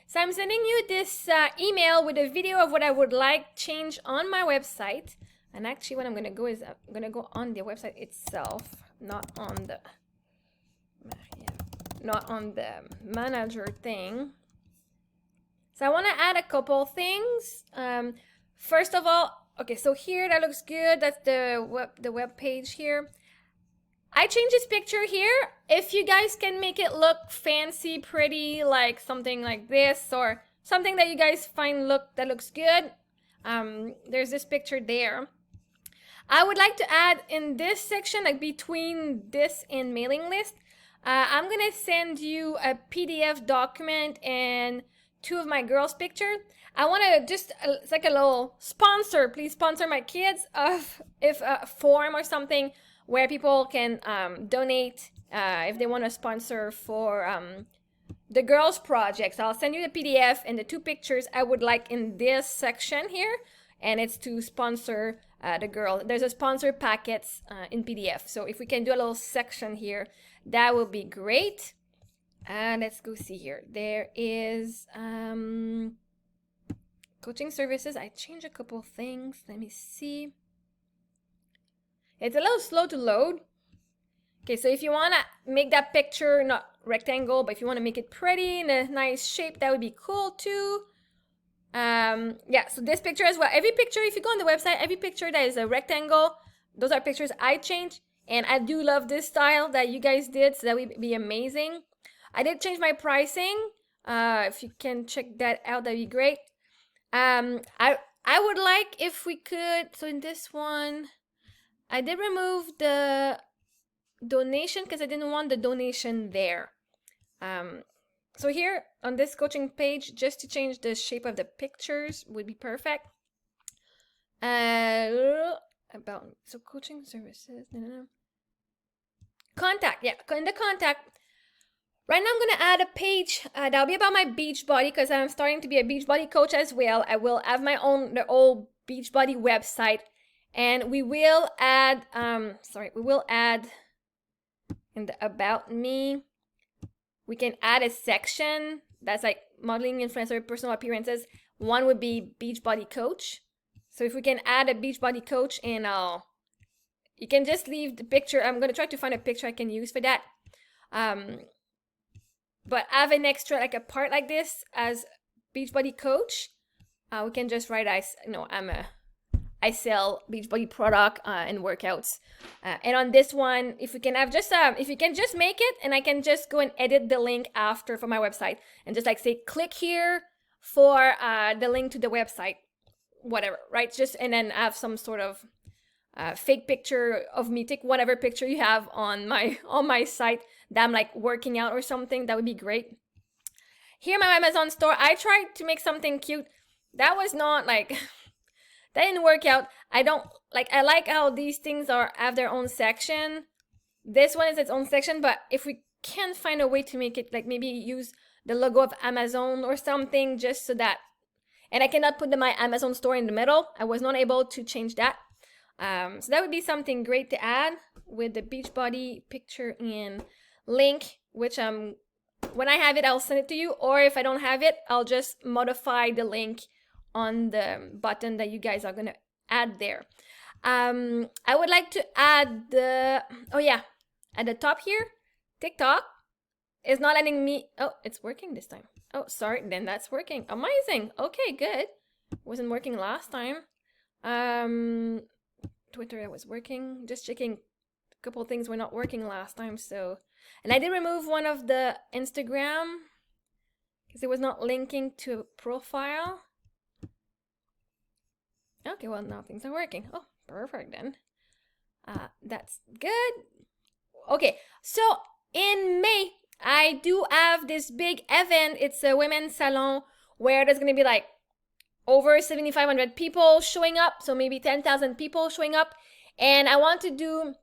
So I'm sending you this email with a video of what I would like change on my website. And actually what I'm going to go is I'm going to go on the website itself, not on the manager thing. So I want to add a couple things. First of all, okay, so here that looks good. That's the web page here. I changed this picture here. If you guys can make it look fancy, pretty, like something like this, or something that you guys find that looks good, there's this picture there. I would like to add in this section, like between this and mailing list, I'm gonna send you a PDF document and 2 of my girls' picture. I want to just, it's like a little sponsor, please sponsor my kids, if a form or something where people can donate if they want to sponsor for the girls' projects. I'll send you the PDF and the 2 pictures I would like in this section here, and it's to sponsor the girl. There's a sponsor packets in PDF, so if we can do a little section here, that would be great. And let's go see here. There is coaching services. I changed a couple things. Let me see. It's a little slow to load. Okay, so if you want to make that picture not rectangle, but if you want to make it pretty in a nice shape, that would be cool too. Yeah, so this picture as well. Every picture, if you go on the website, every picture that is a rectangle, those are pictures I changed. And I do love this style that you guys did, so that would be amazing. I did change my pricing. If you can check that out, that'd be great. I would like if we could, so in this one, I did remove the donation because I didn't want the donation there. So here on this coaching page, just to change the shape of the pictures would be perfect. So coaching services, contact, yeah, in the contact. Right now I'm going to add a page that'll be about my Beachbody because I'm starting to be a Beachbody coach as well. I will have the old Beachbody website, and we will add, in the About Me, we can add a section that's like modeling, influencer, personal appearances. One would be Beachbody coach. So if we can add a Beachbody coach, and you can just leave the picture. I'm going to try to find a picture I can use for that. But have an extra, like a part like this as Beachbody coach. We can just write, I sell Beachbody product and workouts. And on this one, if we can have just, if you can just make it, and I can just go and edit the link after for my website, and just like say, click here for the link to the website, whatever, right? Just, and then have some sort of fake picture of me. Take whatever picture you have on my site that I'm like working out or something. That would be great. Here, my Amazon store, I tried to make something cute. That was not like, that didn't work out. I like how these things have their own section. This one is its own section, but if we can find a way to make it, like maybe use the logo of Amazon or something, just so that, and I cannot put my Amazon store in the middle. I was not able to change that. So that would be something great to add with the Beachbody picture and link, which when I have it, I'll send it to you. Or if I don't have it, I'll just modify the link on the button that you guys are going to add there. I would like to add at the top here, TikTok is not letting me, it's working this time. Oh, sorry, then that's working. Amazing. Okay, good. Wasn't working last time. Twitter, it was working. Just checking, a couple of things were not working last time, so. And I did remove one of the Instagram because it was not linking to a profile. Okay, well, now things are working. Oh, perfect then. That's good. Okay, so in May, I do have this big event. It's a women's salon where there's going to be like over 7,500 people showing up, so maybe 10,000 people showing up. And I want to do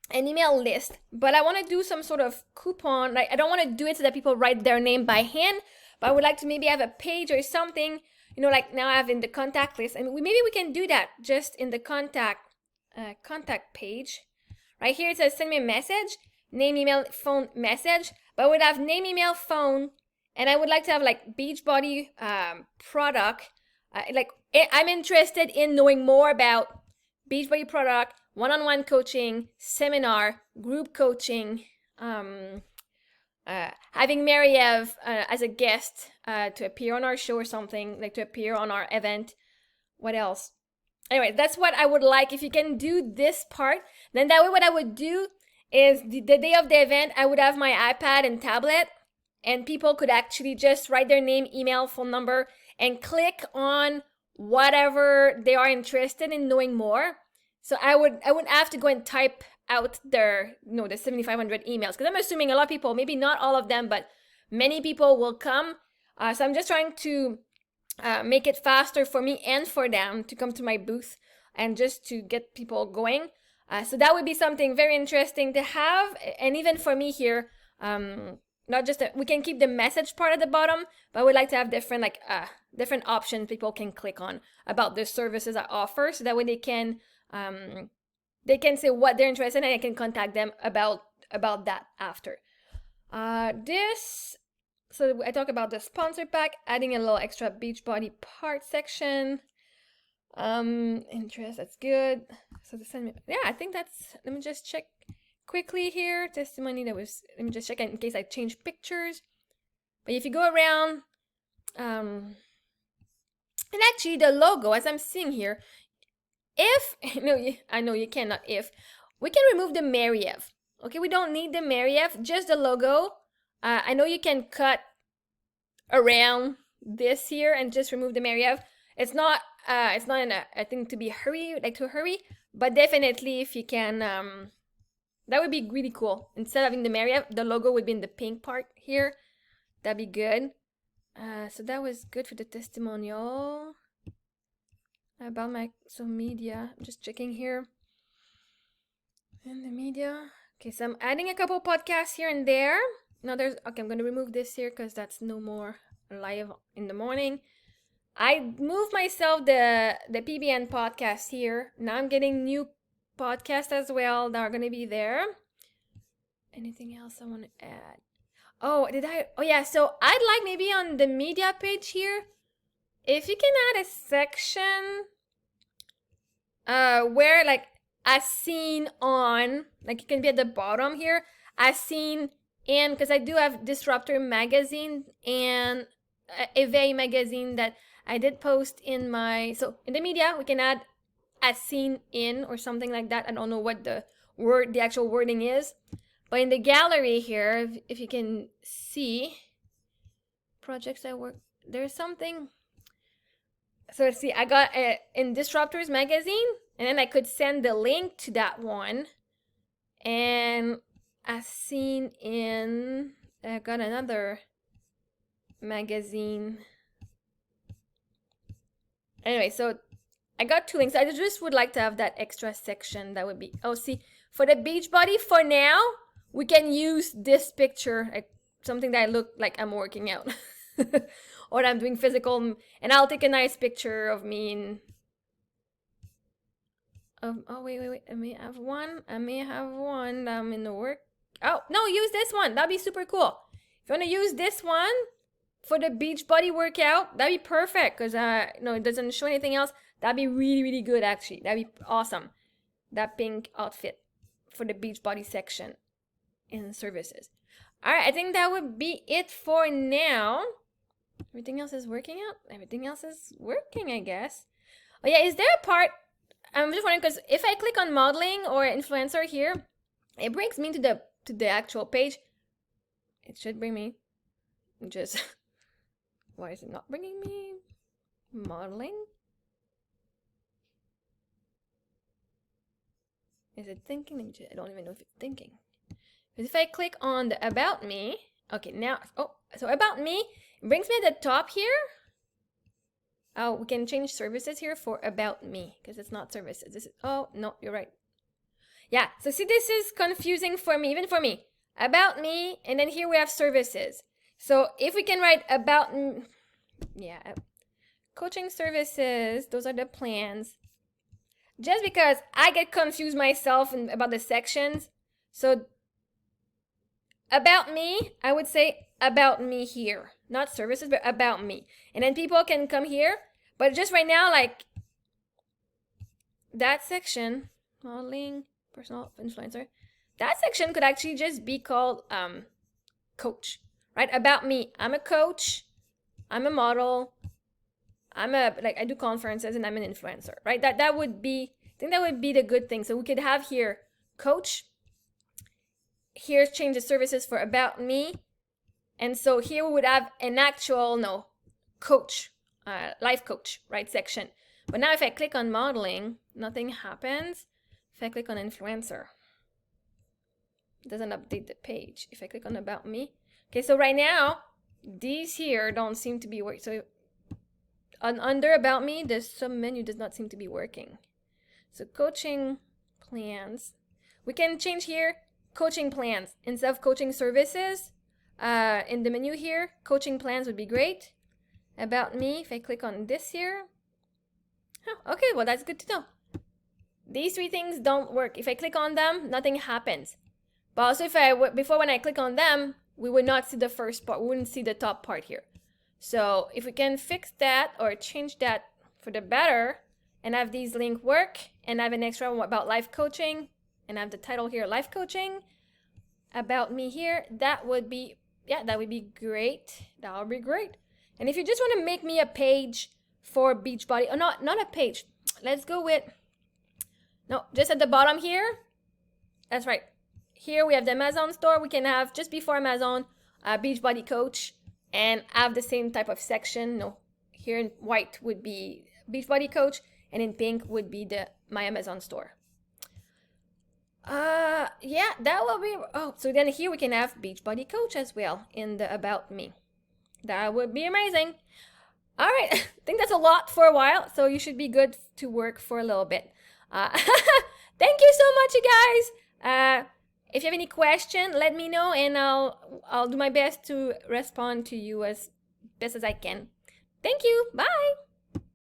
an email list, but I want to do some sort of coupon. Like, I don't want to do it so that people write their name by hand, but I would like to maybe have a page or something, like now I have in the contact list. And maybe we can do that just in the contact page. Right here it says send me a message, name, email, phone, message, but we'd have name, email, phone, and I would like to have like Beachbody product. Like I'm interested in knowing more about Beachbody product, one-on-one coaching, seminar, group coaching, having Marie-Ève as a guest to appear on our show or something, like to appear on our event. What else? Anyway, that's what I would like. If you can do this part, then that way what I would do is the day of the event, I would have my iPad and tablet, and people could actually just write their name, email, phone number, and click on whatever they are interested in knowing more. So I wouldn't have to go and type out their, the 7,500 emails, because I'm assuming a lot of people, maybe not all of them, but many people will come. So I'm just trying to make it faster for me and for them to come to my booth and just to get people going. So that would be something very interesting to have. And even for me here, not just we can keep the message part at the bottom, but I would like to have different different options people can click on about the services I offer, so that way they can say what they're interested in, and I can contact them about that after. So I talk about the sponsor pack, adding a little extra Beachbody part section. Interest, that's good. So I think that's, let me just check quickly here. Testimony, let me just check in case I change pictures. But if you go around, and actually the logo, as I'm seeing here, I know you cannot, we can remove the Marie-Ève. Okay, we don't need the Marie-Ève, just the logo. I know you can cut around this here and just remove the Marie-Ève. It's not a thing to be hurry, but definitely if you can, that would be really cool. Instead of having the Marie-Ève, the logo would be in the pink part here. That'd be good. So that was good for the testimonial. About my media, I'm just checking here. And the media. Okay, so I'm adding a couple podcasts here and there. Now I'm going to remove this here because that's no more live in the morning. I moved myself the PBN podcast here. Now I'm getting new podcasts as well that are going to be there. Anything else I want to add? Oh yeah, so I'd like maybe on the media page here, if you can add a section where like as seen on, like it can be at the bottom here, as seen in, because I do have Disruptor magazine and Éveil magazine that I did post in my, so in the media we can add as seen in or something like that. I don't know what the actual wording is, but in the gallery here, if you can see projects I work, there's something. So see, I got in Disruptors magazine, and then I could send the link to that one. And as seen in, I got another magazine. Anyway, so I got two links. I just would like to have that extra section. That would be, see, for the Beachbody, for now, we can use this picture, like something that I look like I'm working out. Or I'm doing physical, and I'll take a nice picture of me in, oh wait, I may have one I'm in the work. Oh no, use this one, that'd be super cool. If you want to use this one for the Beachbody workout, that'd be perfect, because no, it doesn't show anything else. That'd be really, really good actually. That'd be awesome, that pink outfit for the Beachbody section in services. All right, I think that would be it for now. Everything else is working out. Everything else is working, I guess. Oh yeah, is there a part, I'm just wondering, because if I click on modeling or influencer here, it brings me to the actual page. It should bring me, just, why is it not bringing me modeling? Is it thinking? I don't even know if it's thinking. Because if I click on the About Me, okay, now, so About Me, it brings me to the top here. Oh, we can change services here for About Me, because it's not services. This is, oh, no, you're right. Yeah, so see, this is confusing for me, even for me. About Me, and then here we have services. So if we can write About Me, yeah, coaching services, those are the plans. Just because I get confused myself about the sections. So About Me, I would say about me here, not services, but about me. And then people can come here, but just right now, like that section, modeling, personal influencer, that section could actually just be called coach, right? About me. I'm a coach, I'm a model, I do conferences, and I'm an influencer, right? That would be, I think that would be the good thing. So we could have here coach, here change the services for about me, and so here we would have an actual coach, life coach, right, section. But now if I click on modeling, nothing happens. If I click on influencer, it doesn't update the page. If I click on about me, okay, so right now these here don't seem to be working. So under about me, the sub menu does not seem to be working. So coaching plans, we can change here coaching plans instead of coaching services. In the menu here, coaching plans would be great. About me, if I click on this here, oh, okay, well that's good to know. These three things don't work. If I click on them, nothing happens. But also before when I click on them, we would not see the first part, we wouldn't see the top part here. So if we can fix that or change that for the better and have these links work and have an extra one about life coaching and have the title here, life coaching, about me here, that would be, yeah, that would be great. That would be great. And if you just want to make me a page for Beachbody, or not a page, let's go with, no, just at the bottom here. That's right. Here we have the Amazon store. We can have just before Amazon, Beachbody Coach, and have the same type of section. No, here in white would be Beachbody Coach, and in pink would be the My Amazon store. Yeah, that will be, oh, so then here we can have Beachbody Coach as well in the about me. That would be amazing. All right, I think that's a lot for a while, so you should be good to work for a little bit. Thank you so much, you guys. If you have any question, let me know, and I'll do my best to respond to you as best as I can. Thank you. Bye.